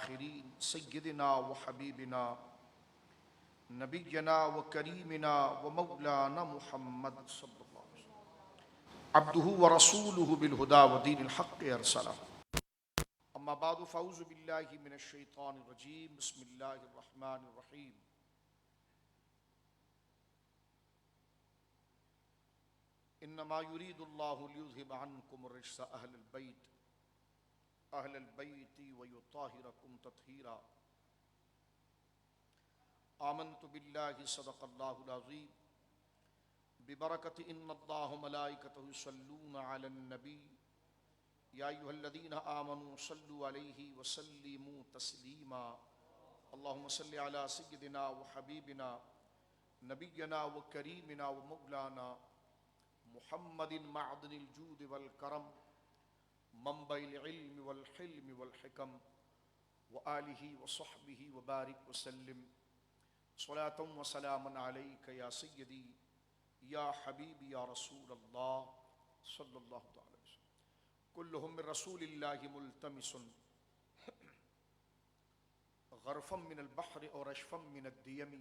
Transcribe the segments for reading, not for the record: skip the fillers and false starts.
الآخرین سیدنا و حبیبنا نبینا و کریمنا و مولانا محمد صلی اللہ علیہ وسلم عبدہ و رسولہ بالہدا و دین الحق ارسلہ اما بعد فاعوذ باللہ من الشیطان الرجیم بسم اللہ الرحمن الرحیم انما یرید اللہ لیذہب عنکم الرجس اہل البیت ویطہرکم تطہیرا آمنت باللہ صدق اللہ العظیم ببرکت ان اللہ ملائکتہ یصلون علی النبی یا ایھا الذین آمنوا صلوا علیہ وسلموا تسلیما اللہم صل علی سیدنا وحبیبنا نبینا وکریمنا ومولانا محمد معدن الجود والکرم منبع العلم والحلم والحکم وآلہ وصحبہ وبارک وسلم صلاة وسلاما علیک یا سیدی یا حبیبی یا رسول اللہ صلی اللہ تعالی وسلم کلہم من رسول اللہ ملتمس غرفا من البحر اور رشفا من الدیم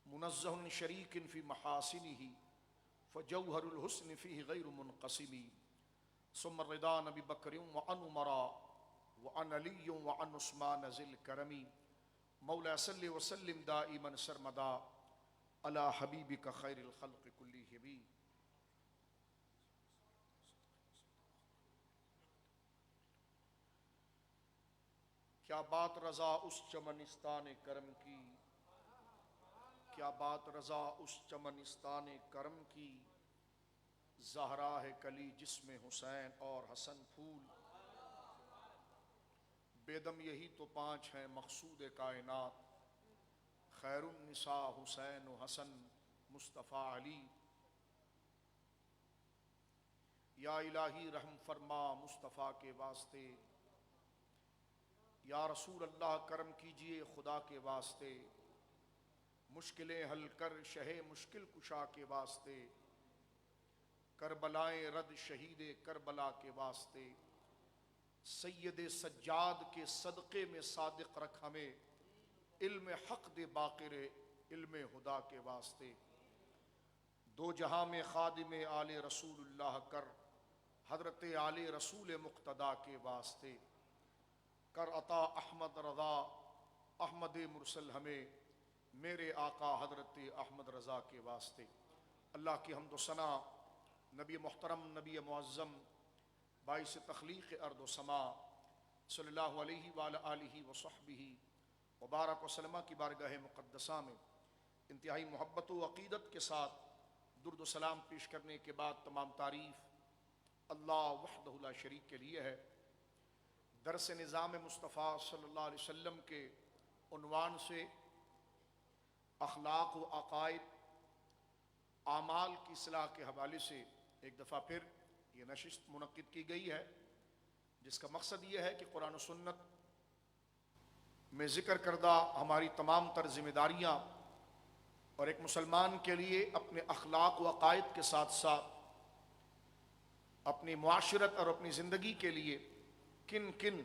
منزہ شریک فی محاسنہ فجوہر الحسن فیہ غیر منقسم ثم الرضا نبی بکر وعن عمرا وعن علی وعن عثمان ذی الکرم مولا صلی وسلم دائما سرمدا علی حبیبک خیر الخلق کلہم. کیا بات رضا اس چمنستان کرم کی، کیا بات رضا اس چمنستان کرم کی، زہرا ہے کلی جس میں حسین اور حسن پھول، بیدم یہی تو پانچ ہیں مقصود کائنات، خیر النساء حسین و حسن مصطفیٰ علی. یا الہی رحم فرما مصطفیٰ کے واسطے، یا رسول اللہ کرم کیجئے خدا کے واسطے، مشکلیں حل کر شہ مشکل کشا کے واسطے، کربلائیں رد شہید کربلا کے واسطے، سید سجاد کے صدقے میں صادق رکھ ہمیں، علم حق دے باقر علم خدا کے واسطے، دو جہاں میں خادم آل رسول اللہ کر، حضرت آل رسول مقتدیٰ کے واسطے، کر عطا احمد رضا احمد مرسل ہمیں، میرے آقا حضرت احمد رضا کے واسطے. اللہ کی حمد و ثنا نبی محترم نبی معظم باعث تخلیق ارض و سما صلی اللہ علیہ وآلہ آلہ وصحبہ وبارک وسلم کی بارگاہ مقدسہ میں انتہائی محبت و عقیدت کے ساتھ درود و سلام پیش کرنے کے بعد تمام تعریف اللہ وحدہ لا شریک کے لیے ہے. درس نظام مصطفیٰ صلی اللہ علیہ وسلم کے عنوان سے اخلاق و عقائد اعمال کی اصلاح کے حوالے سے ایک دفعہ پھر یہ نشست منعقد کی گئی ہے، جس کا مقصد یہ ہے کہ قرآن و سنت میں ذکر کردہ ہماری تمام تر ذمہ داریاں اور ایک مسلمان کے لیے اپنے اخلاق و عقائد کے ساتھ ساتھ اپنی معاشرت اور اپنی زندگی کے لیے کن کن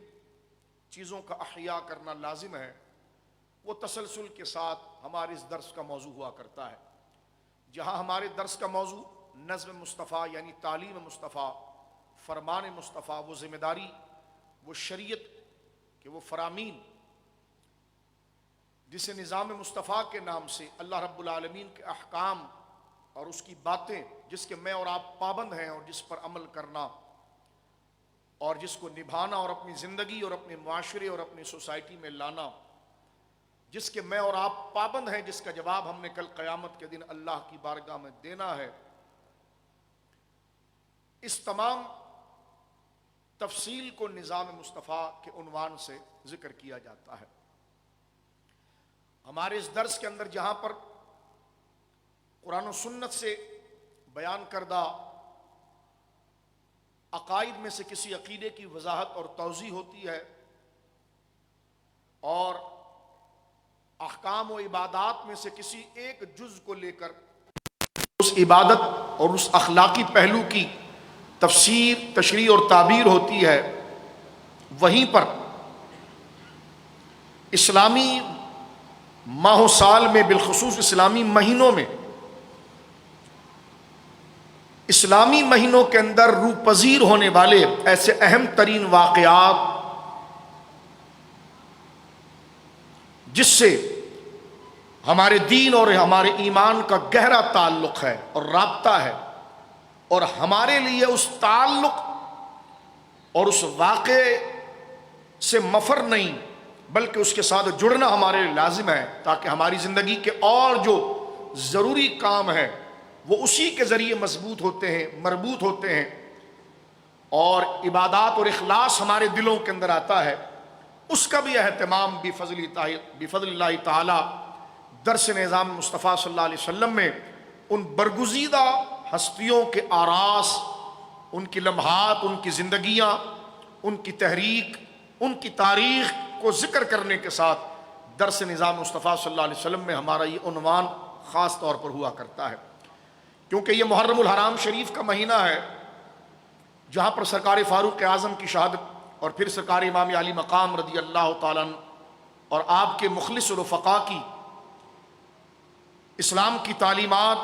چیزوں کا احیاء کرنا لازم ہے، وہ تسلسل کے ساتھ ہمارے اس درس کا موضوع ہوا کرتا ہے. جہاں ہمارے درس کا موضوع نظم مصطفیٰ یعنی تعلیم مصطفیٰ، فرمان مصطفیٰ، وہ ذمہ داری، وہ شریعت کہ وہ فرامین جسے نظام مصطفیٰ کے نام سے اللہ رب العالمین کے احکام اور اس کی باتیں جس کے میں اور آپ پابند ہیں اور جس پر عمل کرنا اور جس کو نبھانا اور اپنی زندگی اور اپنے معاشرے اور اپنی سوسائٹی میں لانا، جس کے میں اور آپ پابند ہیں، جس کا جواب ہم نے کل قیامت کے دن اللہ کی بارگاہ میں دینا ہے، اس تمام تفصیل کو نظام مصطفیٰ کے عنوان سے ذکر کیا جاتا ہے. ہمارے اس درس کے اندر جہاں پر قرآن و سنت سے بیان کردہ عقائد میں سے کسی عقیدے کی وضاحت اور توضیح ہوتی ہے اور احکام و عبادات میں سے کسی ایک جز کو لے کر اس عبادت اور اس اخلاقی پہلو کی تفسیر، تشریح اور تعبیر ہوتی ہے، وہیں پر اسلامی ماہ و سال میں، بالخصوص اسلامی مہینوں میں، اسلامی مہینوں کے اندر روح پذیر ہونے والے ایسے اہم ترین واقعات جس سے ہمارے دین اور ہمارے ایمان کا گہرا تعلق ہے اور رابطہ ہے، اور ہمارے لیے اس تعلق اور اس واقعے سے مفر نہیں بلکہ اس کے ساتھ جڑنا ہمارے لیے لازم ہے، تاکہ ہماری زندگی کے اور جو ضروری کام ہیں وہ اسی کے ذریعے مضبوط ہوتے ہیں، مربوط ہوتے ہیں، اور عبادات اور اخلاص ہمارے دلوں کے اندر آتا ہے۔ اس کا بھی اہتمام بفضل اللہ تعالی درس نظام مصطفیٰ صلی اللہ علیہ وسلم میں ان برگزیدہ ہستیوں کے آراس، ان کی لمحات، ان کی زندگیاں، ان کی تحریک، ان کی تاریخ کو ذکر کرنے کے ساتھ درس نظام مصطفیٰ صلی اللہ علیہ وسلم میں ہمارا یہ عنوان خاص طور پر ہوا کرتا ہے، کیونکہ یہ محرم الحرام شریف کا مہینہ ہے جہاں پر سرکار فاروق اعظم کی شہادت اور پھر سرکار امام علی مقام رضی اللہ تعالیٰ عنہ اور آپ کے مخلص رفقا کی اسلام کی تعلیمات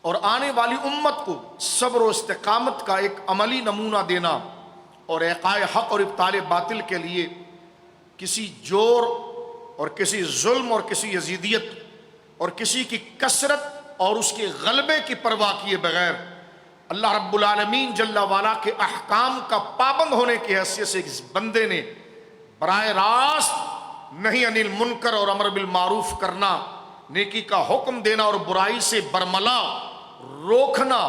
اور آنے والی امت کو صبر و استقامت کا ایک عملی نمونہ دینا، اور احقاء حق اور ابطال باطل کے لیے کسی جور اور کسی ظلم اور کسی یزیدیت اور کسی کی کثرت اور اس کے غلبے کی پرواہ کیے بغیر اللہ رب العالمین جل وعلا کے احکام کا پابند ہونے کی حیثیت سے اس بندے نے براہ راست نہی عن المنکر اور امر بالمعروف کرنا، نیکی کا حکم دینا اور برائی سے برملا روکنا،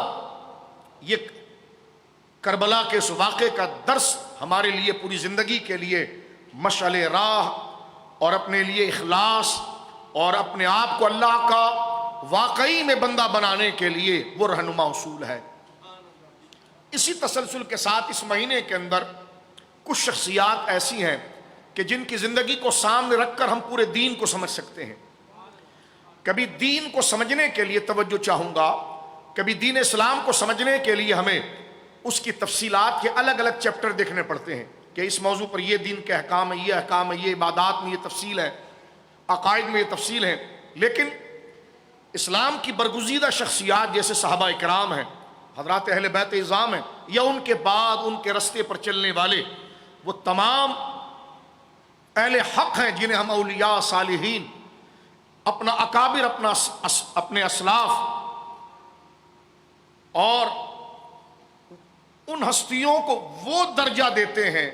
یہ کربلا کے اس واقعے کا درس ہمارے لیے پوری زندگی کے لیے مشعل راہ اور اپنے لیے اخلاص اور اپنے آپ کو اللہ کا واقعی میں بندہ بنانے کے لیے وہ رہنما اصول ہے۔ اسی تسلسل کے ساتھ اس مہینے کے اندر کچھ شخصیات ایسی ہیں کہ جن کی زندگی کو سامنے رکھ کر ہم پورے دین کو سمجھ سکتے ہیں۔ کبھی دین کو سمجھنے کے لیے توجہ چاہوں گا، کبھی دین اسلام کو سمجھنے کے لیے ہمیں اس کی تفصیلات کے الگ الگ چیپٹر دیکھنے پڑتے ہیں کہ اس موضوع پر یہ دین کے احکام ہے، یہ احکام ہے، یہ عبادات میں یہ تفصیل ہے، عقائد میں یہ تفصیل ہے۔ لیکن اسلام کی برگزیدہ شخصیات جیسے صحابہ کرام ہیں، حضرات اہل بیت اعظام ہیں، یا ان کے بعد ان کے رستے پر چلنے والے وہ تمام اہل حق ہیں جنہیں ہم اولیاء صالحین، اپنا اکابر، اپنے اسلاف اور ان ہستیوں کو وہ درجہ دیتے ہیں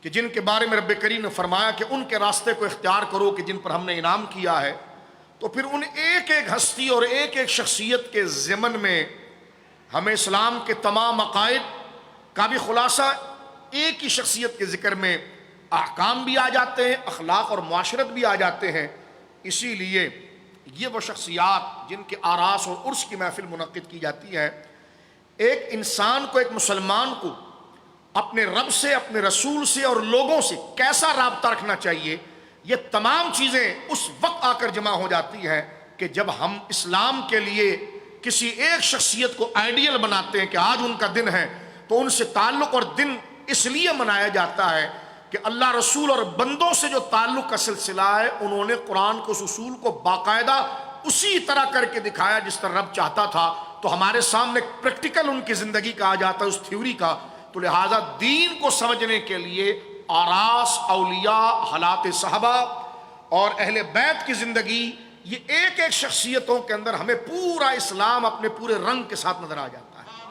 کہ جن کے بارے میں رب کریم نے فرمایا کہ ان کے راستے کو اختیار کرو کہ جن پر ہم نے انعام کیا ہے۔ تو پھر ان ایک ایک ہستی اور ایک ایک شخصیت کے ضمن میں ہمیں اسلام کے تمام عقائد کا بھی خلاصہ ایک ہی شخصیت کے ذکر میں احکام بھی آ جاتے ہیں، اخلاق اور معاشرت بھی آ جاتے ہیں۔ اسی لیے یہ وہ شخصیات جن کے آراس اور عرس کی محفل منعقد کی جاتی ہے، ایک انسان کو، ایک مسلمان کو اپنے رب سے، اپنے رسول سے اور لوگوں سے کیسا رابطہ رکھنا چاہیے، یہ تمام چیزیں اس وقت آ کر جمع ہو جاتی ہیں کہ جب ہم اسلام کے لیے کسی ایک شخصیت کو آئیڈیل بناتے ہیں کہ آج ان کا دن ہے، تو ان سے تعلق اور دن اس لیے منایا جاتا ہے کہ اللہ رسول اور بندوں سے جو تعلق کا سلسلہ ہے، انہوں نے قرآن کے اس اصول کو باقاعدہ اسی طرح کر کے دکھایا جس طرح رب چاہتا تھا۔ تو ہمارے سامنے پریکٹیکل ان کی زندگی کا آ جاتا ہے، اس تھیوری کا۔ تو لہٰذا دین کو سمجھنے کے لیے آراس، اولیاء، حالات صحابہ اور اہل بیت کی زندگی، یہ ایک ایک شخصیتوں کے اندر ہمیں پورا اسلام اپنے پورے رنگ کے ساتھ نظر آ جاتا ہے۔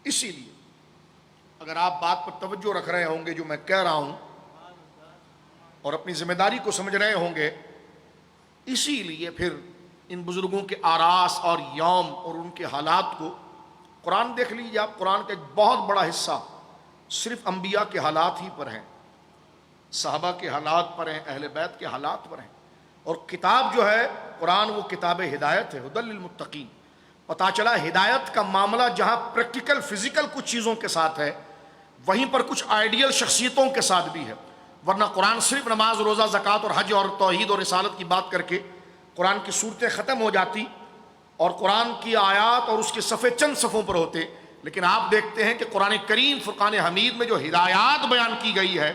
اسی لیے اگر آپ بات پر توجہ رکھ رہے ہوں گے جو میں کہہ رہا ہوں، اور اپنی ذمہ داری کو سمجھ رہے ہوں گے، اسی لیے پھر ان بزرگوں کے آراس اور یوم اور ان کے حالات کو قرآن دیکھ لیجیے آپ۔ قرآن کا ایک بہت بڑا حصہ صرف انبیاء کے حالات ہی پر ہیں، صحابہ کے حالات پر ہیں، اہل بیت کے حالات پر ہیں۔ اور کتاب جو ہے قرآن، وہ کتاب ہدایت ہے، ہدی للمتقین۔ پتہ چلا ہدایت کا معاملہ جہاں پریکٹیکل فزیکل کچھ چیزوں کے ساتھ ہے، وہیں پر کچھ آئیڈیل شخصیتوں کے ساتھ بھی ہے۔ ورنہ قرآن صرف نماز، روزہ، زکوٰۃ اور حج اور توحید اور رسالت کی بات کر کے قرآن کی صورتیں ختم ہو جاتی اور قرآن کی آیات اور اس کے صفحے چند صفحوں پر ہوتے، لیکن آپ دیکھتے ہیں کہ قرآن کریم فرقان حمید میں جو ہدایات بیان کی گئی ہے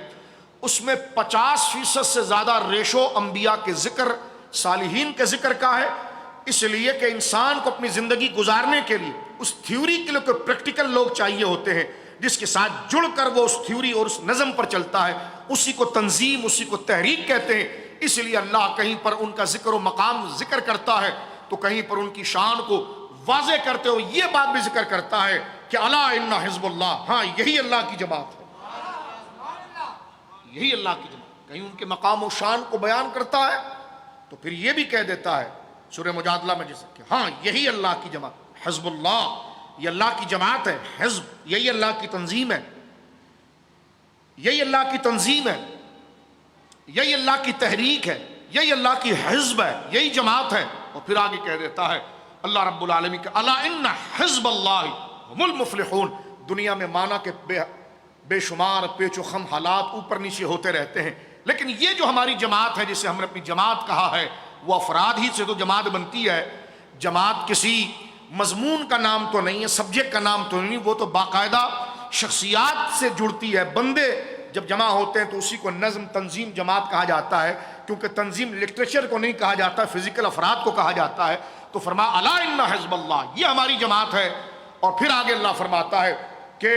اس میں 50% سے زیادہ ریشو انبیاء کے ذکر، صالحین کے ذکر کا ہے، اس لیے کہ انسان کو اپنی زندگی گزارنے کے لیے اس تھیوری کے لیے کوئی پریکٹیکل لوگ چاہیے ہوتے ہیں جس کے ساتھ جڑ کر وہ اس تھیوری اور اس نظم پر چلتا ہے، اسی کو تنظیم، اسی کو تحریک کہتے ہیں۔ اس لیے اللہ کہیں پر ان کا ذکر و مقام ذکر کرتا ہے تو کہیں پر ان کی شان کو واضح کرتے ہوئے یہ بات بھی ذکر کرتا ہے کہ الا ان حزب اللہ، ہاں یہی اللہ کی جماعت ہے، یہی اللہ کی جماعت۔ کہیں ان کے مقام و شان کو بیان کرتا ہے تو پھر یہ بھی کہہ دیتا ہے سورہ مجادلہ میں جیسے کہ ہاں یہی اللہ کی جماعت، حزب اللہ، یہ اللہ کی جماعت ہے، حزب یہی اللہ کی تنظیم ہے، یہی اللہ کی تنظیم ہے، یہی اللہ کی تحریک ہے، یہی اللہ کی حزب ہے، یہی جماعت ہے۔ اور پھر آگے کہہ دیتا ہے اللہ رب العالمین کہ الا ان حزب اللہ هم المفلحون۔ دنیا میں مانا کہ بے شمار پیچ و خم حالات اوپر نیچے ہوتے رہتے ہیں، لیکن یہ جو ہماری جماعت ہے جسے ہم نے اپنی جماعت کہا ہے، وہ افراد ہی سے تو جماعت بنتی ہے۔ جماعت کسی مضمون کا نام تو نہیں ہے، سبجیکٹ کا نام تو نہیں، وہ تو باقاعدہ شخصیات سے جڑتی ہے۔ بندے جب جمع ہوتے ہیں تو اسی کو نظم، تنظیم، جماعت کہا جاتا ہے، کیونکہ تنظیم لٹریچر کو نہیں کہا جاتا، فزیکل افراد کو کہا جاتا ہے۔ تو فرما الا ان حزب اللہ، یہ ہماری جماعت ہے۔ اور پھر آگے اللہ فرماتا ہے کہ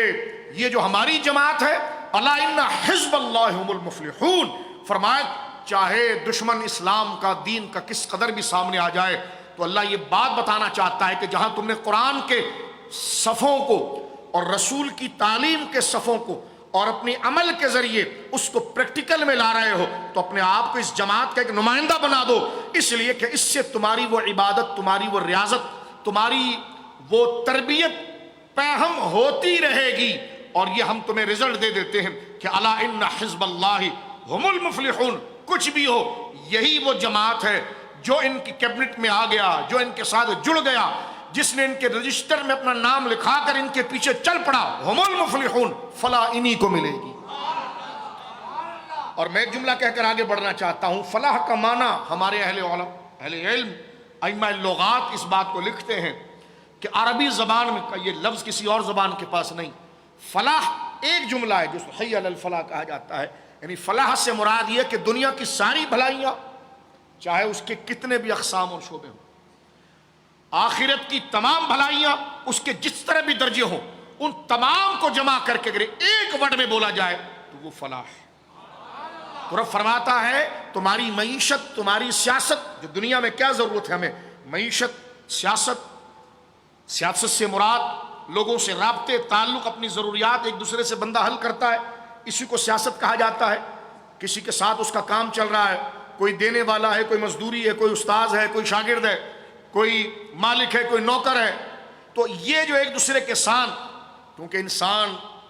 یہ جو ہماری جماعت ہے الا ان حزب اللہ هم المفلحون، فرمایا چاہے دشمن اسلام کا، دین کا کس قدر بھی سامنے آ جائے تو اللہ یہ بات بتانا چاہتا ہے کہ جہاں تم نے قرآن کے صفوں کو اور رسول کی تعلیم کے صفوں کو اور اپنی عمل کے ذریعے اس کو پریکٹیکل میں لا رہے ہو تو اپنے آپ کو اس جماعت کا ایک نمائندہ بنا دو، اس لیے کہ اس سے تمہاری وہ عبادت، تمہاری وہ ریاضت، تمہاری وہ تربیت پہم ہوتی رہے گی۔ اور یہ ہم تمہیں رزلٹ دے دیتے ہیں کہ الا ان حزب اللہ هم المفلحون، کچھ بھی ہو یہی وہ جماعت ہے جو ان کی کیبنٹ میں آ گیا، جو ان کے ساتھ جڑ گیا، جس نے ان کے رجسٹر میں اپنا نام لکھا کر ان کے پیچھے چل پڑا، هم المفلحون، فلاح انہی کو ملے گی۔ اور میں ایک جملہ کہہ کر آگے بڑھنا چاہتا ہوں، فلاح کا معنی ہمارے اہل علم ائمہ اللغات اس بات کو لکھتے ہیں کہ عربی زبان میں کا یہ لفظ کسی اور زبان کے پاس نہیں۔ فلاح ایک جملہ ہے جو حی علی الفلاح کہا جاتا ہے، یعنی فلاح سے مراد یہ کہ دنیا کی ساری بھلائیاں چاہے اس کے کتنے بھی اقسام اور شعبے ہوں، آخرت کی تمام بھلائیاں اس کے جس طرح بھی درجے ہوں، ان تمام کو جمع کر کے اگر ایک ورڈ میں بولا جائے تو وہ فلاح ہے۔ تو رب فرماتا ہے تمہاری معیشت، تمہاری سیاست، جو دنیا میں کیا ضرورت ہے ہمیں، معیشت، سیاست سے مراد لوگوں سے رابطے، تعلق، اپنی ضروریات ایک دوسرے سے بندہ حل کرتا ہے، اسی کو سیاست کہا جاتا ہے۔ کسی کے ساتھ اس کا کام چل رہا ہے، کوئی دینے والا ہے، کوئی مزدوری ہے، کوئی استاذ ہے، کوئی شاگرد ہے، کوئی مالک ہے، کوئی نوکر ہے، تو یہ جو ایک دوسرے کے ساتھ، کیونکہ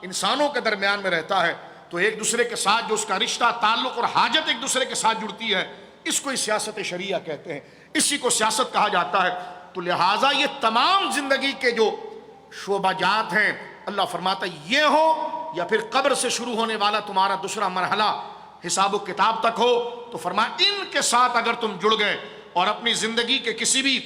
انسانوں کے درمیان میں رہتا ہے تو ایک دوسرے کے ساتھ جو اس کا رشتہ، تعلق اور حاجت ایک دوسرے کے ساتھ جڑتی ہے، اس کو سیاست شریعہ کہتے ہیں، اسی کو سیاست کہا جاتا ہے۔ تو لہٰذا یہ تمام زندگی کے جو شعبہ جات ہیں، اللہ فرماتا یہ ہو یا پھر قبر سے شروع ہونے والا تمہارا دوسرا مرحلہ حساب و کتاب تک ہو، تو فرمایا ان کے ساتھ اگر تم جڑ گئے اور اپنی زندگی کے کسی بھی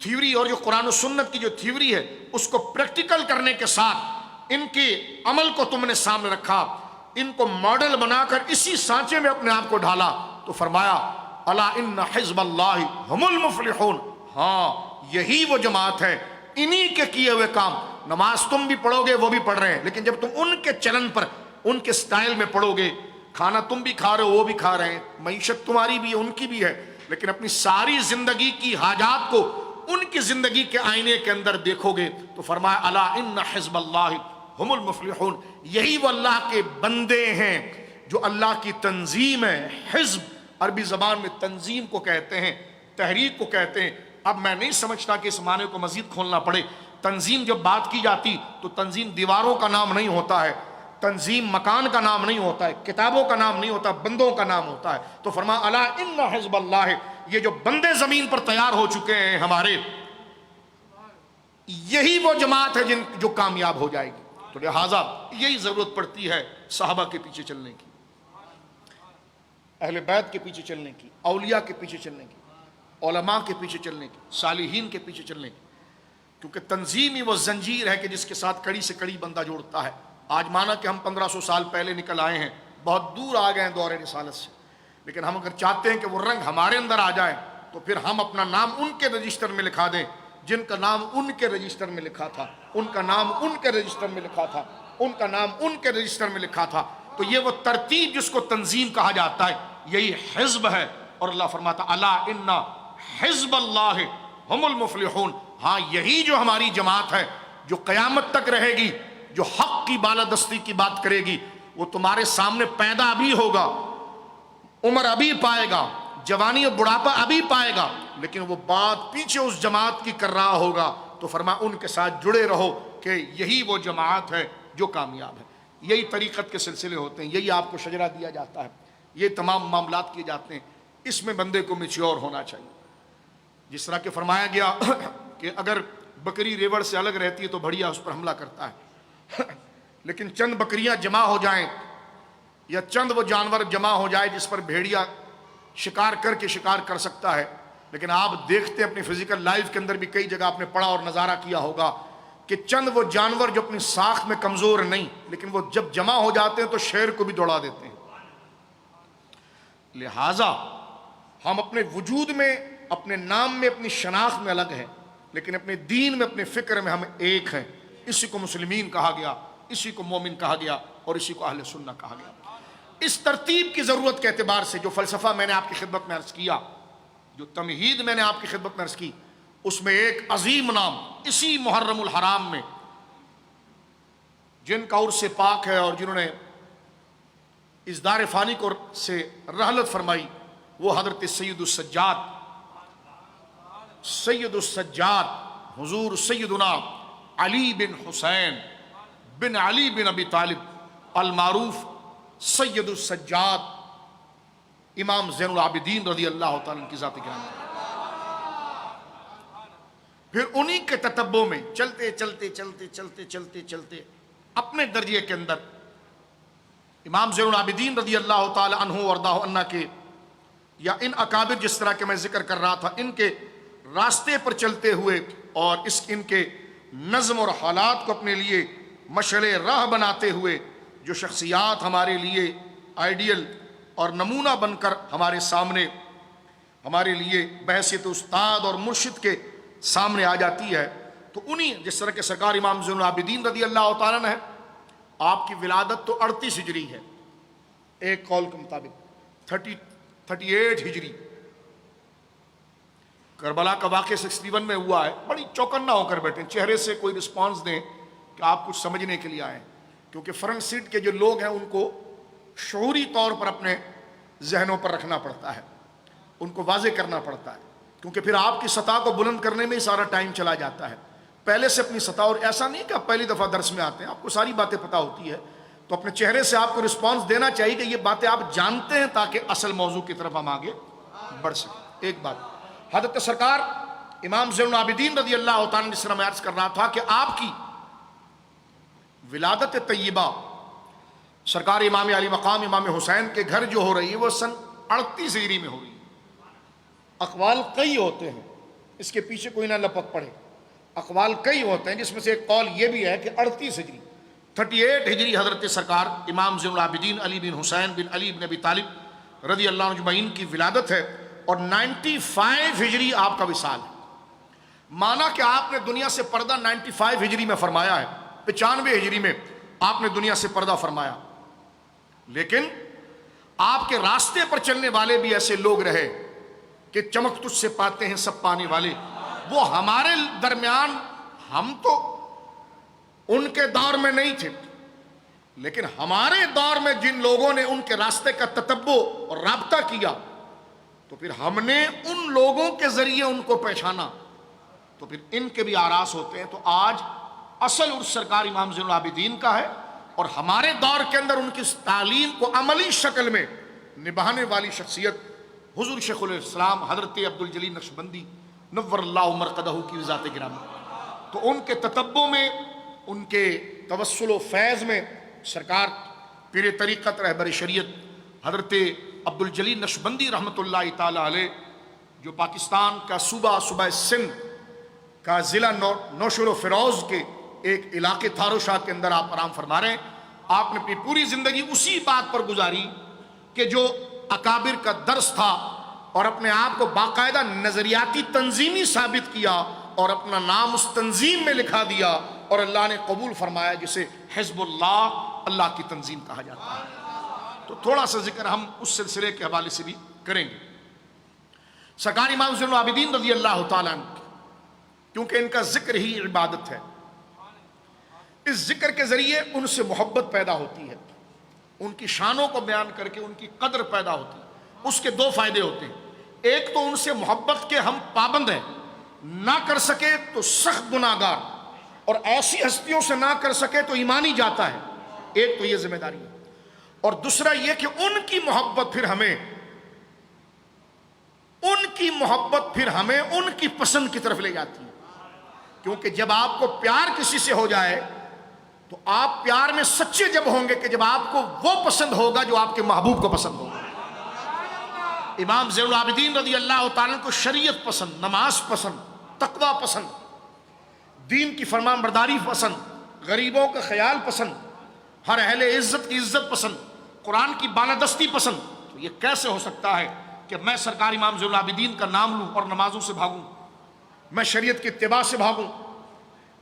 تھیوری اور جو قرآن و سنت کی جو تھیوری ہے اس کو پریکٹیکل کرنے کے ساتھ ان کے عمل کو تم نے سامنے رکھا، ان کو ماڈل بنا کر اسی سانچے میں اپنے آپ کو ڈھالا، تو فرمایا الا ان حزب اللہ هم المفلحون، ہاں یہی وہ جماعت ہے، انہی کے کیے ہوئے کام۔ نماز تم بھی پڑھو گے، وہ بھی پڑھ رہے ہیں، لیکن جب تم ان کے چلن پر، ان کے سٹائل میں پڑھو گے، کھانا تم بھی کھا رہے ہو، وہ بھی کھا رہے ہیں، معیشت تمہاری بھی ہے، ان کی بھی ہے، لیکن اپنی ساری زندگی کی حاجات کو ان کی زندگی کے آئینے کے اندر دیکھو گے تو فرمایا الا ان حزب اللہ هم المفلحون، یہی وہ اللہ کے بندے ہیں جو اللہ کی تنظیم ہے۔ حزب عربی زبان میں تنظیم کو کہتے ہیں، تحریک کو کہتے ہیں۔ اب میں نہیں سمجھتا کہ اس معنی کو مزید کھولنا پڑے۔ تنظیم جب بات کی جاتی تو تنظیم دیواروں کا نام نہیں ہوتا ہے، تنظیم مکان کا نام نہیں ہوتا ہے، کتابوں کا نام نہیں ہوتا، بندوں کا نام ہوتا ہے۔ تو فرمایا الا ان حزب اللہ، یہ جو بندے زمین پر تیار ہو چکے ہیں ہمارے، یہی وہ جماعت ہے جو کامیاب ہو جائے گی۔ تو لہٰذا یہی ضرورت پڑتی ہے صحابہ کے پیچھے چلنے کی، اہل بیت کے پیچھے چلنے کی، اولیاء کے پیچھے چلنے کی، علماء کے پیچھے چلنے کی، صالحین کے پیچھے چلنے کی۔ کیونکہ تنظیم ہی وہ زنجیر ہے کہ جس کے ساتھ کڑی سے کڑی بندہ جوڑتا ہے. آج مانا کہ ہم 1500 سال پہلے نکل آئے ہیں, بہت دور آ گئے ہیں دور رسالت سے, لیکن ہم اگر چاہتے ہیں کہ وہ رنگ ہمارے اندر آ جائے تو پھر ہم اپنا نام ان کے رجسٹر میں لکھا دیں جن کا نام ان کے رجسٹر میں لکھا تھا, ان کا نام ان کے رجسٹر میں لکھا تھا, ان کا نام ان کے رجسٹر میں لکھا تھا. تو یہ وہ ترتیب جس کو تنظیم کہا جاتا ہے, یہی حزب ہے. اور اللہ فرماتا الا ان حزب اللہ ہم المفلحون. ہاں یہی جو ہماری جماعت ہے جو قیامت تک رہے گی, جو حق کی بالادستی کی بات کرے گی, وہ تمہارے سامنے پیدا بھی ہوگا, عمر ابھی پائے گا, جوانی اور بڑھاپا ابھی پائے گا, لیکن وہ بات پیچھے اس جماعت کی کر رہا ہوگا. تو فرمایا ان کے ساتھ جڑے رہو کہ یہی وہ جماعت ہے جو کامیاب ہے. یہی طریقت کے سلسلے ہوتے ہیں, یہی آپ کو شجرہ دیا جاتا ہے, یہ تمام معاملات کیے جاتے ہیں. اس میں بندے کو میچیور ہونا چاہیے. جس طرح کہ فرمایا گیا کہ اگر بکری ریوڑ سے الگ رہتی ہے تو بھڑیا اس پر حملہ کرتا ہے, لیکن چند بکریاں جمع ہو جائیں یا چند وہ جانور جمع ہو جائے جس پر بھیڑیا شکار کر کے شکار کر سکتا ہے. لیکن آپ دیکھتے ہیں اپنی فزیکل لائف کے اندر بھی کئی جگہ آپ نے پڑھا اور نظارہ کیا ہوگا کہ چند وہ جانور جو اپنی ساکھ میں کمزور نہیں, لیکن وہ جب جمع ہو جاتے ہیں تو شیر کو بھی دوڑا دیتے ہیں. لہذا ہم اپنے وجود میں, اپنے نام میں, اپنی شناخت میں الگ ہیں, لیکن اپنے دین میں, اپنے فکر میں ہم ایک ہیں. اسی کو مسلمین کہا گیا, اسی کو مومن کہا گیا, اور اسی کو اہل سنہ کہا گیا. اس ترتیب کی ضرورت کے اعتبار سے جو فلسفہ میں نے آپ کی خدمت میں عرض کیا, جو تمہید میں نے آپ کی خدمت میں عرض کی, اس میں ایک عظیم نام اسی محرم الحرام میں جن کا عرص پاک ہے اور جنہوں نے اس دار فانی کو سے رحلت فرمائی, وہ حضرت سید السجاد حضور سیدنا علی بن حسین بن علی بن ابی طالب المعروف سید السجاد امام زین العابدین رضی اللہ تعالیٰ عنہ کی ذات گرامی. پھر انہی کے تتبع میں چلتے چلتے چلتے چلتے چلتے چلتے اپنے درجے کے اندر امام زین العابدین رضی اللہ تعالیٰ عنہ وردہ عنہ کے, یا ان اکابر جس طرح کے میں ذکر کر رہا تھا, ان کے راستے پر چلتے ہوئے اور ان کے نظم اور حالات کو اپنے لیے مشعل راہ بناتے ہوئے جو شخصیات ہمارے لیے آئیڈیل اور نمونہ بن کر ہمارے سامنے, ہمارے لیے بحیثیت استاد اور مرشد کے سامنے آ جاتی ہے, تو انہی جس طرح کے سرکار امام زین العابدین رضی اللہ تعالیٰ عنہ ہے, آپ کی ولادت تو 38 ہجری ہے, ایک قول کے مطابق 38 ہجری. کربلا کا واقعہ 61 میں ہوا ہے. بڑی چوکنا ہو کر بیٹھے, چہرے سے کوئی رسپانس دیں کہ آپ کچھ سمجھنے کے لیے آئے, کیونکہ فرنٹ سیٹ کے جو لوگ ہیں ان کو شعوری طور پر اپنے ذہنوں پر رکھنا پڑتا ہے, ان کو واضح کرنا پڑتا ہے, کیونکہ پھر آپ کی سطح کو بلند کرنے میں ہی سارا ٹائم چلا جاتا ہے. پہلے سے اپنی سطح, اور ایسا نہیں کہ آپ پہلی دفعہ درس میں آتے ہیں, آپ کو ساری باتیں پتہ ہوتی ہے, تو اپنے چہرے سے آپ کو رسپانس دینا چاہیے کہ یہ باتیں آپ جانتے ہیں تاکہ اصل موضوع کی طرف ہم آگے بڑھ سکیں. ایک بات, حضرت سرکار امام زین العابدین رضی اللہ تعالیٰ جس طرح میں عرض کر رہا تھا کہ آپ کی ولادت طیبہ سرکار امام علی مقام امام حسین کے گھر جو ہو رہی ہے وہ سن 38 ہجری میں ہو رہی ہے. اقوال کئی ہوتے ہیں, اس کے پیچھے کوئی نہ لپک پڑے, اقوال کئی ہوتے ہیں, جس میں سے ایک قول یہ بھی ہے کہ 38 ہجری 38 ہجری حضرت سرکار امام زین العابدین علی بن حسین بن علی بن ابی طالب رضی اللہ عنہ اجمعین کی ولادت ہے, اور 95 ہجری آپ کا وصال ہے. مانا کہ آپ نے دنیا سے پردہ 95 ہجری میں فرمایا ہے, 95 ہجری میں آپ نے دنیا سے پردہ فرمایا, لیکن آپ کے راستے پر چلنے والے بھی ایسے لوگ رہے کہ چمک تجھ سے پاتے ہیں سب پانے والے. وہ ہمارے درمیان, ہم تو ان کے دور میں نہیں تھے, لیکن ہمارے دور میں جن لوگوں نے ان کے راستے کا تتبع اور رابطہ کیا, تو پھر ہم نے ان لوگوں کے ذریعے ان کو پہچانا, تو پھر ان کے بھی آراس ہوتے ہیں. تو آج اصل عرص سرکار امام زین العابدین کا ہے, اور ہمارے دور کے اندر ان کی تعلیم کو عملی شکل میں نبھانے والی شخصیت حضور شیخ الاسلام حضرت عبدالجلیل نقشبندی نور اللہ مرقدہ کی ذات گرامی. تو ان کے تتبع میں, ان کے توسل و فیض میں سرکار پیر طریقت رہبر شریعت حضرت عبدالجلیل نقشبندی رحمۃ اللہ تعالی علیہ, جو پاکستان کا صوبہ سندھ کا ضلع نوشہر و فیروز کے ایک علاقے تھارو شاہ کے اندر آپ آرام فرما رہے ہیں. آپ نے اپنی پوری زندگی اسی بات پر گزاری کہ جو اکابر کا درس تھا، اور اپنے آپ کو باقاعدہ نظریاتی تنظیمی ثابت کیا اور اپنا نام اس تنظیم میں لکھا دیا، اور اللہ نے قبول فرمایا، جسے حزب اللہ، اللہ کی تنظیم کہا جاتا ہے. تو تھوڑا سا ذکر ہم اس سلسلے کے حوالے سے بھی کریں گے. سرکار امام زین العابدین رضی اللہ تعالیٰ عنہ، کیونکہ ان کا ذکر ہی عبادت ہے، اس ذکر کے ذریعے ان سے محبت پیدا ہوتی ہے، ان کی شانوں کو بیان کر کے ان کی قدر پیدا ہوتی ہے. اس کے دو فائدے ہوتے ہیں. ایک تو ان سے محبت کے ہم پابند ہیں، نہ کر سکے تو سخت گناہگار، اور ایسی ہستیوں سے نہ کر سکے تو ایمان ہی جاتا ہے. ایک تو یہ ذمہ داری ہے. اور دوسرا یہ کہ ان کی محبت پھر ہمیں ان کی پسند کی طرف لے جاتی ہے. کیونکہ جب آپ کو پیار کسی سے ہو جائے تو آپ پیار میں سچے جب ہوں گے کہ جب آپ کو وہ پسند ہوگا جو آپ کے محبوب کو پسند ہوگا. امام زین العابدین رضی اللہ تعالیٰ کو شریعت پسند، نماز پسند، تقوی پسند، دین کی فرمان برداری پسند، غریبوں کا خیال پسند، ہر اہل عزت کی عزت پسند، قرآن کی بالادستی پسند. تو یہ کیسے ہو سکتا ہے کہ میں سرکار امام زین العابدین کا نام لوں اور نمازوں سے بھاگوں، میں شریعت کی اتباع سے بھاگوں،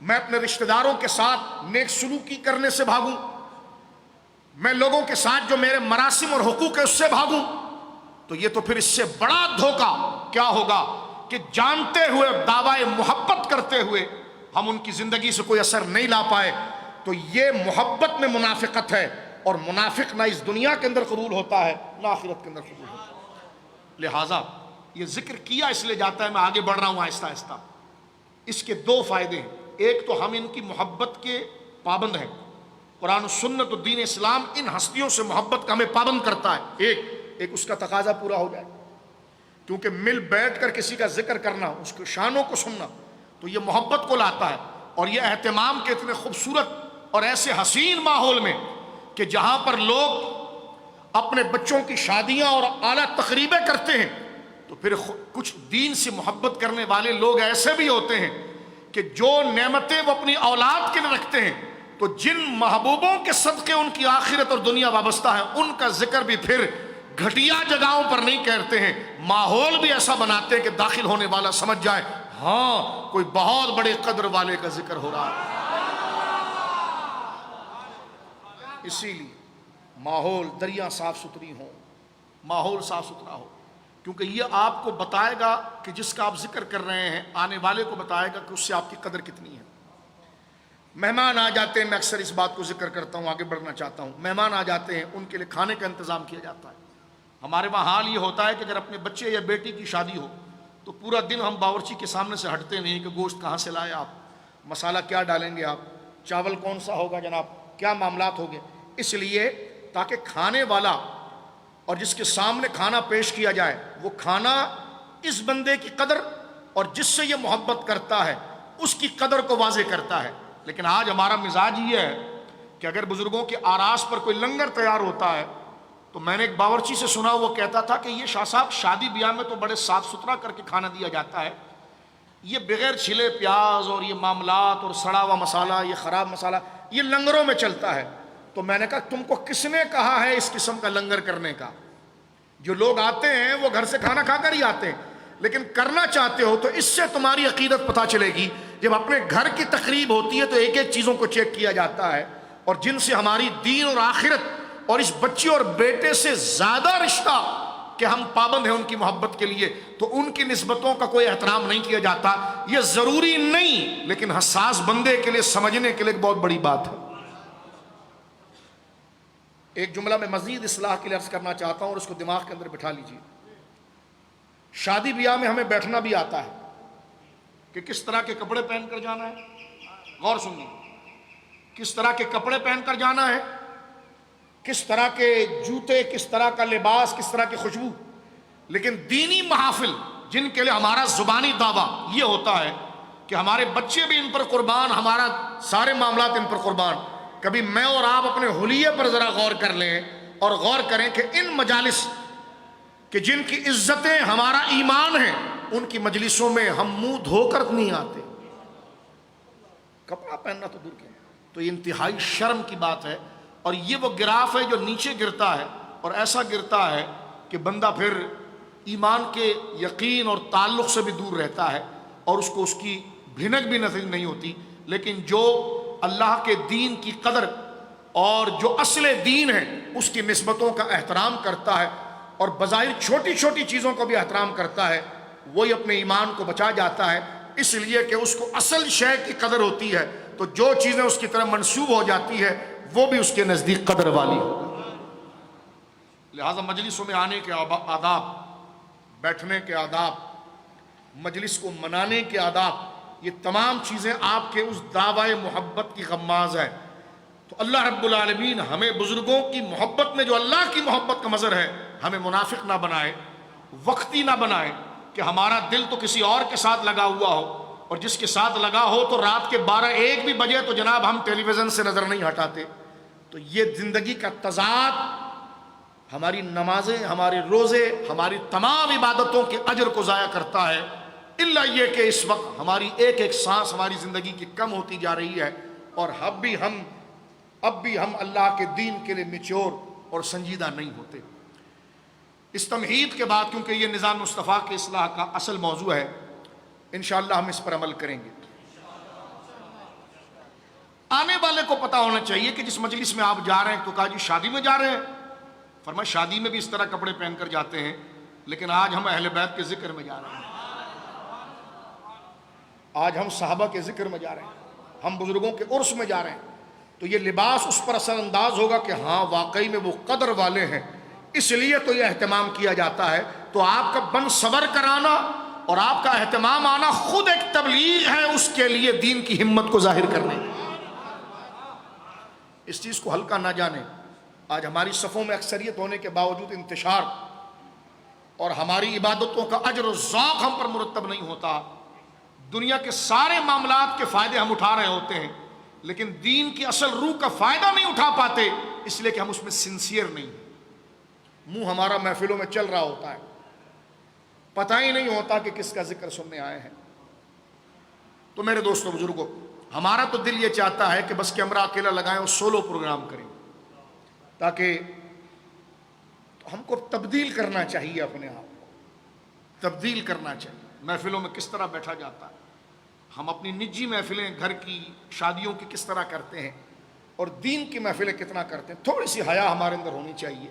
میں اپنے رشتہ داروں کے ساتھ نیک سلوکی کرنے سے بھاگوں، میں لوگوں کے ساتھ جو میرے مراسم اور حقوق ہے اس سے بھاگوں؟ تو یہ تو پھر اس سے بڑا دھوکہ کیا ہوگا کہ جانتے ہوئے، دعوی محبت کرتے ہوئے ہم ان کی زندگی سے کوئی اثر نہیں لا پائے. تو یہ محبت میں منافقت ہے، اور منافق نہ اس دنیا کے اندر قبول ہوتا ہے نہ آخرت کے اندر قبول ہوتا ہے. لہٰذا یہ ذکر کیا اس لیے جاتا ہے، میں آگے بڑھ رہا ہوں آہستہ آہستہ. اس کے دو فائدے ہیں. ایک تو ہم ان کی محبت کے پابند ہیں، قرآن و سنت و دین اسلام ان ہستیوں سے محبت کا ہمیں پابند کرتا ہے. ایک اس کا تقاضا پورا ہو جائے، کیونکہ مل بیٹھ کر کسی کا ذکر کرنا، اس کے شانوں کو سننا، تو یہ محبت کو لاتا ہے. اور یہ اہتمام کے اتنے خوبصورت اور ایسے حسین ماحول میں کہ جہاں پر لوگ اپنے بچوں کی شادیاں اور اعلیٰ تقریبیں کرتے ہیں، تو پھر کچھ دین سے محبت کرنے والے لوگ ایسے بھی ہوتے ہیں کہ جو نعمتیں وہ اپنی اولاد کے لیے رکھتے ہیں، تو جن محبوبوں کے صدقے ان کی آخرت اور دنیا وابستہ ہے، ان کا ذکر بھی پھر گھٹیا جگہوں پر نہیں کرتے ہیں. ماحول بھی ایسا بناتے ہیں کہ داخل ہونے والا سمجھ جائے ہاں کوئی بہت بڑے قدر والے کا ذکر ہو رہا ہے. اسی لیے ماحول دریا صاف ستھری ہو، ماحول صاف ستھرا ہو، کیونکہ یہ آپ کو بتائے گا کہ جس کا آپ ذکر کر رہے ہیں آنے والے کو بتائے گا کہ اس سے آپ کی قدر کتنی ہے. مہمان آ جاتے ہیں، میں اکثر اس بات کو ذکر کرتا ہوں، آگے بڑھنا چاہتا ہوں. مہمان آ جاتے ہیں، ان کے لیے کھانے کا انتظام کیا جاتا ہے. ہمارے وہاں حال یہ ہوتا ہے کہ اگر اپنے بچے یا بیٹی کی شادی ہو تو پورا دن ہم باورچی کے سامنے سے ہٹتے نہیں کہ گوشت کہاں سے لائے آپ، مسالہ کیا ڈالیں گے آپ، چاول کون سا ہوگا جناب، کیا معاملات ہوگے. اس لیے تاکہ کھانے والا اور جس کے سامنے کھانا پیش کیا جائے وہ کھانا اس بندے کی قدر اور جس سے یہ محبت کرتا ہے اس کی قدر کو واضح کرتا ہے. لیکن آج ہمارا مزاج یہ ہے کہ اگر بزرگوں کے آراس پر کوئی لنگر تیار ہوتا ہے تو میں نے ایک باورچی سے سنا، وہ کہتا تھا کہ یہ شاہ صاحب شادی بیاہ میں تو بڑے صاف ستھرا کر کے کھانا دیا جاتا ہے، یہ بغیر چھلے پیاز اور یہ معاملات اور سڑا ہوا مسالہ، یہ خراب مسالہ یہ لنگروں میں چلتا ہے. تو میں نے کہا تم کو کس نے کہا ہے اس قسم کا لنگر کرنے کا؟ جو لوگ آتے ہیں وہ گھر سے کھانا کھا کر ہی آتے ہیں، لیکن کرنا چاہتے ہو تو اس سے تمہاری عقیدت پتہ چلے گی. جب اپنے گھر کی تقریب ہوتی ہے تو ایک ایک چیزوں کو چیک کیا جاتا ہے، اور جن سے ہماری دین اور آخرت اور اس بچے اور بیٹے سے زیادہ رشتہ کہ ہم پابند ہیں ان کی محبت کے لیے، تو ان کی نسبتوں کا کوئی احترام نہیں کیا جاتا. یہ ضروری نہیں، لیکن حساس بندے کے لیے سمجھنے کے لیے ایک بہت بڑی بات ہے. ایک جملہ میں مزید اصلاح کے لیے عرض کرنا چاہتا ہوں اور اس کو دماغ کے اندر بٹھا لیجیے. شادی بیاہ میں ہمیں بیٹھنا بھی آتا ہے کہ کس طرح کے کپڑے پہن کر جانا ہے. غور سنیے، کس طرح کے کپڑے پہن کر جانا ہے، کس طرح کے جوتے، کس طرح کا لباس، کس طرح کی خوشبو. لیکن دینی محافل جن کے لیے ہمارا زبانی دعویٰ یہ ہوتا ہے کہ ہمارے بچے بھی ان پر قربان، ہمارا سارے معاملات ان پر قربان. کبھی میں اور آپ اپنے حلیے پر ذرا غور کر لیں اور غور کریں کہ ان مجالس کہ جن کی عزتیں ہمارا ایمان ہے ان کی مجلسوں میں ہم منہ دھو کر نہیں آتے. کپڑا پہننا تو دور کیا. تو یہ انتہائی شرم کی بات ہے. اور یہ وہ گراف ہے جو نیچے گرتا ہے اور ایسا گرتا ہے کہ بندہ پھر ایمان کے یقین اور تعلق سے بھی دور رہتا ہے اور اس کو اس کی بھنک بھی نصیب نہیں ہوتی. لیکن جو اللہ کے دین کی قدر اور جو اصل دین ہے اس کی نسبتوں کا احترام کرتا ہے اور بظاہر چھوٹی چھوٹی چیزوں کو بھی احترام کرتا ہے, وہی اپنے ایمان کو بچا جاتا ہے, اس لیے کہ اس کو اصل شے کی قدر ہوتی ہے. تو جو چیزیں اس کی طرف منسوب ہو جاتی ہے وہ بھی اس کے نزدیک قدر والی ہو. لہذا مجلسوں میں آنے کے آداب, بیٹھنے کے آداب, مجلس کو منانے کے آداب, یہ تمام چیزیں آپ کے اس دعوی محبت کی غماز ہے. تو اللہ رب العالمین ہمیں بزرگوں کی محبت میں جو اللہ کی محبت کا مظہر ہے ہمیں منافق نہ بنائے, وقتی نہ بنائے کہ ہمارا دل تو کسی اور کے ساتھ لگا ہوا ہو, اور جس کے ساتھ لگا ہو تو رات کے 12-1 بھی بجے تو جناب ہم ٹیلی ویژن سے نظر نہیں ہٹاتے. تو یہ زندگی کا تضاد ہماری نمازیں, ہمارے روزے, ہماری تمام عبادتوں کے اجر کو ضائع کرتا ہے. الا یہ کہ اس وقت ہماری ایک ایک سانس ہماری زندگی کی کم ہوتی جا رہی ہے اور اب بھی ہم اللہ کے دین کے لیے میچور اور سنجیدہ نہیں ہوتے. اس تمہید کے بعد, کیونکہ یہ نظام مصطفیٰ کے اصلاح کا اصل موضوع ہے, انشاءاللہ ہم اس پر عمل کریں گے. آنے والے کو پتا ہونا چاہیے کہ جس مجلس میں آپ جا رہے ہیں, تو کہا جی شادی میں جا رہے ہیں, فرمایا شادی میں بھی اس طرح کپڑے پہن کر جاتے ہیں, لیکن آج ہم اہل بیت کے ذکر میں جا رہے ہیں, آج ہم صحابہ کے ذکر میں جا رہے ہیں, ہم بزرگوں کے عرس میں جا رہے ہیں. تو یہ لباس اس پر اثر انداز ہوگا کہ ہاں واقعی میں وہ قدر والے ہیں, اس لیے تو یہ اہتمام کیا جاتا ہے. تو آپ کا بن صبر کرانا اور آپ کا اہتمام آنا خود ایک تبلیغ ہے اس کے لیے دین کی ہمت کو ظاہر کرنے. اس چیز کو ہلکا نہ جانے. آج ہماری صفوں میں اکثریت ہونے کے باوجود انتشار اور ہماری عبادتوں کا اجر و ذوق ہم پر مرتب نہیں ہوتا. دنیا کے سارے معاملات کے فائدے ہم اٹھا رہے ہوتے ہیں, لیکن دین کی اصل روح کا فائدہ نہیں اٹھا پاتے, اس لیے کہ ہم اس میں سنسیئر نہیں. منہ ہمارا محفلوں میں چل رہا ہوتا ہے, پتہ ہی نہیں ہوتا کہ کس کا ذکر سننے آئے ہیں. تو میرے دوستوں بزرگوں, ہمارا تو دل یہ چاہتا ہے کہ بس کیمرہ اکیلا لگائیں اور سولو پروگرام کریں, تاکہ ہم کو تبدیل کرنا چاہیے, اپنے آپ کو تبدیل کرنا چاہیے. محفلوں میں کس طرح بیٹھا جاتا ہے, ہم اپنی نجی محفلیں گھر کی شادیوں کی کس طرح کرتے ہیں, اور دین کی محفلیں کتنا کرتے ہیں. تھوڑی سی حیا ہمارے اندر ہونی چاہیے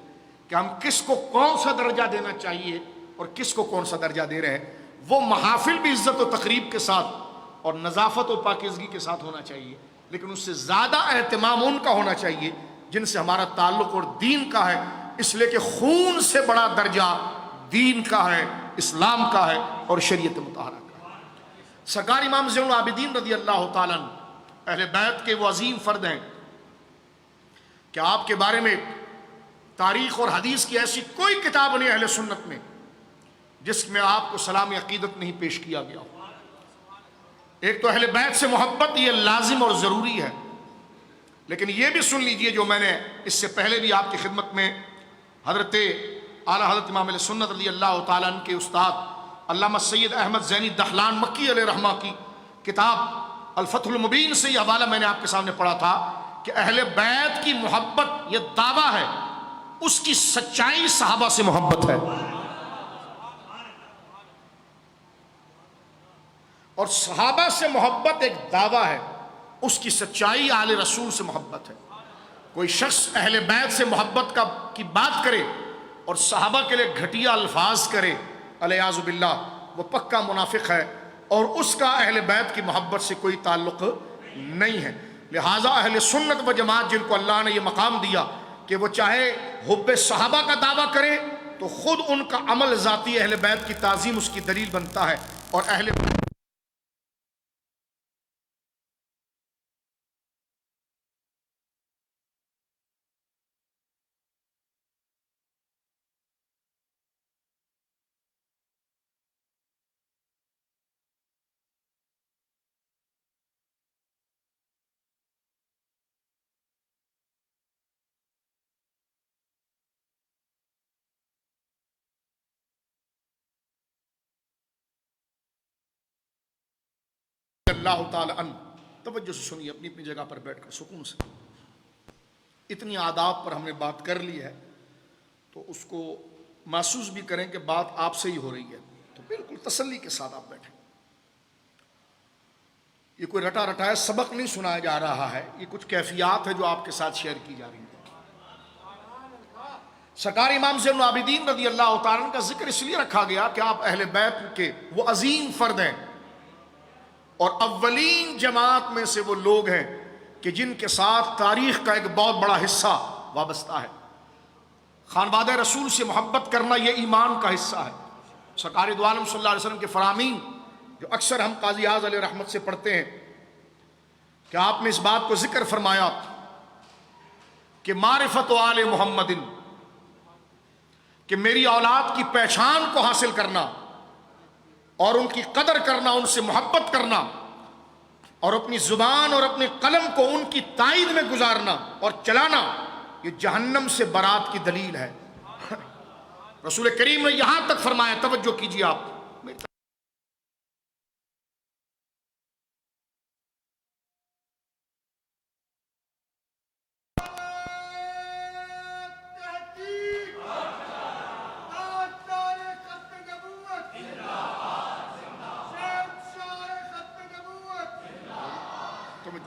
کہ ہم کس کو کون سا درجہ دینا چاہیے اور کس کو کون سا درجہ دے رہے ہیں. وہ محافل بھی عزت و تقریب کے ساتھ اور نظافت و پاکیزگی کے ساتھ ہونا چاہیے, لیکن اس سے زیادہ اہتمام ان کا ہونا چاہیے جن سے ہمارا تعلق اور دین کا ہے, اس لیے کہ خون سے بڑا درجہ دین کا ہے, اسلام کا ہے اور شریعت مطہرہ کا ہے. سرکار امام زین العابدین رضی اللہ تعالیٰ عنہ اہل بیت کے وہ عظیم فرد ہیں کہ آپ کے بارے میں تاریخ اور حدیث کی ایسی کوئی کتاب نہیں اہل سنت میں جس میں آپ کو سلام عقیدت نہیں پیش کیا گیا ہو. ایک تو اہل بیت سے محبت یہ لازم اور ضروری ہے, لیکن یہ بھی سن لیجئے جو میں نے اس سے پہلے بھی آپ کی خدمت میں حضرت اعلیٰ حضرت امام علیہ سنت رضی اللہ تعالیٰ عنہ کے استاد علامہ سید احمد زینی دہلان مکی علیہ رحمہ کی کتاب الفتح المبین سے یہ حوالہ میں نے آپ کے سامنے پڑھا تھا کہ اہل بیت کی محبت یہ دعویٰ ہے, اس کی سچائی صحابہ سے محبت ہے, اور صحابہ سے محبت ایک دعویٰ ہے, اس کی سچائی آل رسول سے محبت ہے. کوئی شخص اہل بیت سے محبت کی بات کرے اور صحابہ کے لیے گھٹیا الفاظ کرے, الیاذ باللہ, وہ پکا منافق ہے اور اس کا اہل بیت کی محبت سے کوئی تعلق نہیں ہے. لہٰذا اہل سنت و جماعت جن کو اللہ نے یہ مقام دیا کہ وہ چاہے حب صحابہ کا دعویٰ کرے تو خود ان کا عمل ذاتی اہل بیت کی تعظیم اس کی دلیل بنتا ہے, اور اہل اللہ تعالی عنہ توجہ سے سنیے اپنی اپنی جگہ پر بیٹھ کر سکون سے. اتنی آداب پر ہم نے بات کر لی ہے تو اس کو محسوس بھی کریں کہ بات آپ سے ہی ہو رہی ہے, تو بالکل تسلی کے ساتھ آپ بیٹھیں. یہ کوئی رٹا رٹایا سبق نہیں سنایا جا رہا ہے, یہ کچھ کیفیات ہے جو آپ کے ساتھ شیئر کی جا رہی ہیں. سرکار امام زین العابدین رضی اللہ تعالیٰ عنہ کا ذکر اس لیے رکھا گیا کہ آپ اہل بیت کے وہ عظیم فرد ہیں اور اولین جماعت میں سے وہ لوگ ہیں کہ جن کے ساتھ تاریخ کا ایک بہت بڑا حصہ وابستہ ہے. خانوادہ رسول سے محبت کرنا یہ ایمان کا حصہ ہے. سرکار دو عالم صلی اللہ علیہ وسلم کے فرامین جو اکثر ہم قاضی اعظم علیہ رحمت سے پڑھتے ہیں کہ آپ نے اس بات کو ذکر فرمایا کہ معرفت آل محمد, کہ میری اولاد کی پہچان کو حاصل کرنا اور ان کی قدر کرنا, ان سے محبت کرنا اور اپنی زبان اور اپنے قلم کو ان کی تائید میں گزارنا اور چلانا, یہ جہنم سے برات کی دلیل ہے. رسول کریم نے یہاں تک فرمایا, توجہ کیجیے آپ,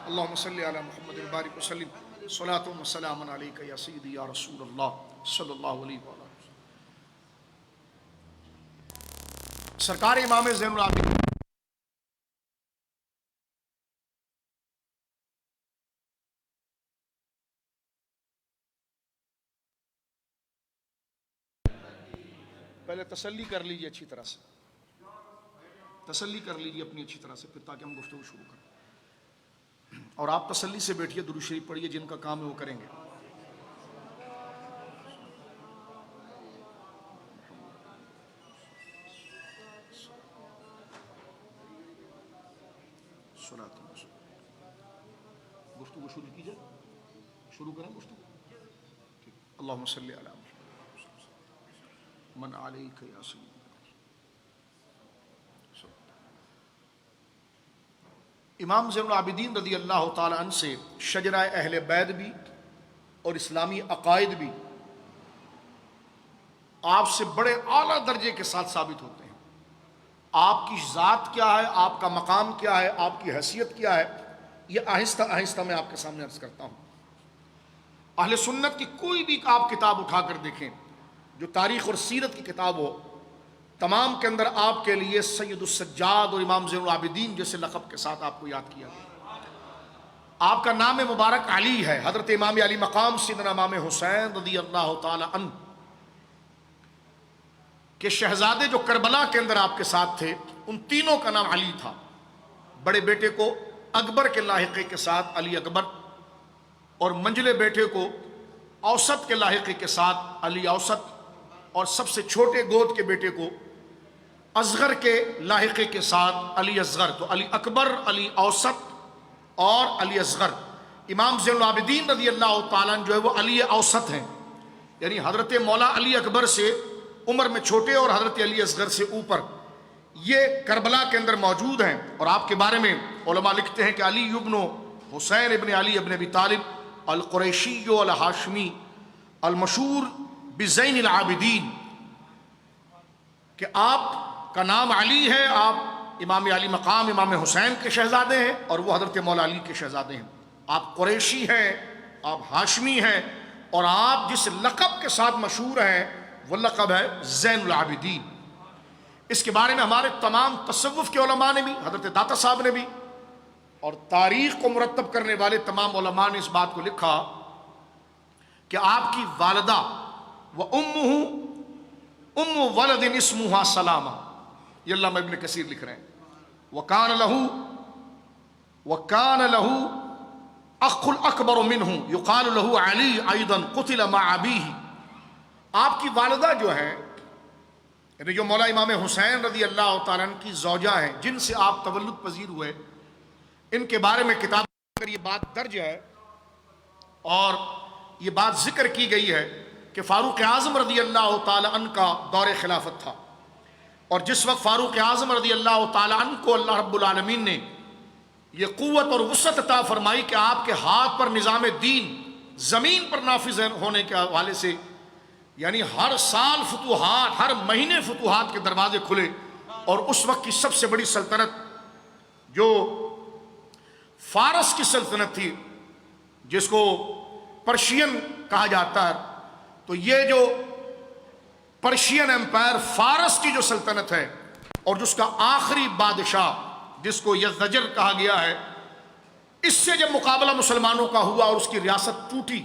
اللہم صلی علی محمد بارک وسلم صلاۃ و سلام علیک یا سیدی یا رسول اللہ صلی اللہ علیہ وآلہ. سرکار امام زین العابدین پہلے تسلی کر لیجیے اچھی طرح سے, تسلی کر لیجیے اپنی اچھی طرح سے, پھر تاکہ ہم گفتگو شروع کریں. اور آپ تسلی سے بیٹھیے, درود شریف پڑھیے, جن کا کام ہے وہ کریں گے. گفتگو شروع کیجیے, شروع کریں گفتگو. اللہم صلی علی من علیک یا سیدی. امام زین العابدین رضی اللہ تعالیٰ عنہ سے شجرہ اہل بیت بھی اور اسلامی عقائد بھی آپ سے بڑے اعلیٰ درجے کے ساتھ ثابت ہوتے ہیں. آپ کی ذات کیا ہے, آپ کا مقام کیا ہے, آپ کی حیثیت کیا ہے, یہ آہستہ آہستہ میں آپ کے سامنے عرض کرتا ہوں. اہل سنت کی کوئی بھی آپ کتاب اٹھا کر دیکھیں, جو تاریخ اور سیرت کی کتاب ہو, تمام کے اندر آپ کے لیے سید السجاد اور امام زین العابدین جیسے لقب کے ساتھ آپ کو یاد کیا گیا. آپ کا نام مبارک علی ہے. حضرت امام علی مقام سیدنا امام حسین رضی اللہ تعالی عنہ کے شہزادے جو کربلا کے اندر آپ کے ساتھ تھے, ان تینوں کا نام علی تھا. بڑے بیٹے کو اکبر کے لاحقے کے ساتھ علی اکبر, اور منجلے بیٹے کو اوسط کے لاحقے کے ساتھ علی اوسط, اور سب سے چھوٹے گود کے بیٹے کو اصغر کے لاحقے کے ساتھ علی اصغر. تو علی اکبر, علی اوسط اور علی اصغر. امام زین العابدین رضی اللہ تعالیٰ جو ہے وہ علی اوسط ہیں, یعنی حضرت مولا علی اکبر سے عمر میں چھوٹے اور حضرت علی اصغر سے اوپر. یہ کربلا کے اندر موجود ہیں. اور آپ کے بارے میں علماء لکھتے ہیں کہ علی ابن حسین ابن علی ابن ابی طالب القریشی الہاشمی المشہور بزین العابدین, کہ آپ کا نام علی ہے, آپ امام علی مقام امام حسین کے شہزادے ہیں اور وہ حضرت مولا علی کے شہزادے ہیں. آپ قریشی ہیں, آپ ہاشمی ہیں, اور آپ جس لقب کے ساتھ مشہور ہیں وہ لقب ہے زین العابدین. اس کے بارے میں ہمارے تمام تصوف کے علماء نے بھی, حضرت داتا صاحب نے بھی, اور تاریخ کو مرتب کرنے والے تمام علماء نے اس بات کو لکھا کہ آپ کی والدہ وَأُمُّهُ أُمُّ وَلَدٍ اسْمُهَا سَلَامَةٌ, یہ علامہ ابن کثیر لکھ رہے ہیں. وَكَانَ لَهُ أَخُ الْأَكْبَرُ مِنْهُ يُقَالُ لَهُ عَلِي أَيْضًا قُتِلَ مَعَ أَبِيهِ. آپ کی والدہ جو ہیں, یعنی جو مولا امام حسین رضی اللہ تعالیٰ عنہ کی زوجہ ہیں, جن سے آپ تولد پذیر ہوئے, ان کے بارے میں کتاب میں یہ بات درج ہے اور یہ بات ذکر کی گئی ہے کہ فاروق اعظم رضی اللہ تعالیٰ عنہ کا دور خلافت تھا, اور جس وقت فاروق اعظم رضی اللہ تعالیٰ عنہ کو اللہ رب العالمین نے یہ قوت اور وسعت عطا فرمائی کہ آپ کے ہاتھ پر نظام دین زمین پر نافذ ہونے کے حوالے سے یعنی ہر سال فتوحات، ہر مہینے فتوحات کے دروازے کھلے. اور اس وقت کی سب سے بڑی سلطنت جو فارس کی سلطنت تھی، جس کو پرشین کہا جاتا ہے، تو یہ جو پرشین امپائر، فارس کی جو سلطنت ہے اور جس کا آخری بادشاہ جس کو یزدجر کہا گیا ہے، اس سے جب مقابلہ مسلمانوں کا ہوا اور اس کی ریاست ٹوٹی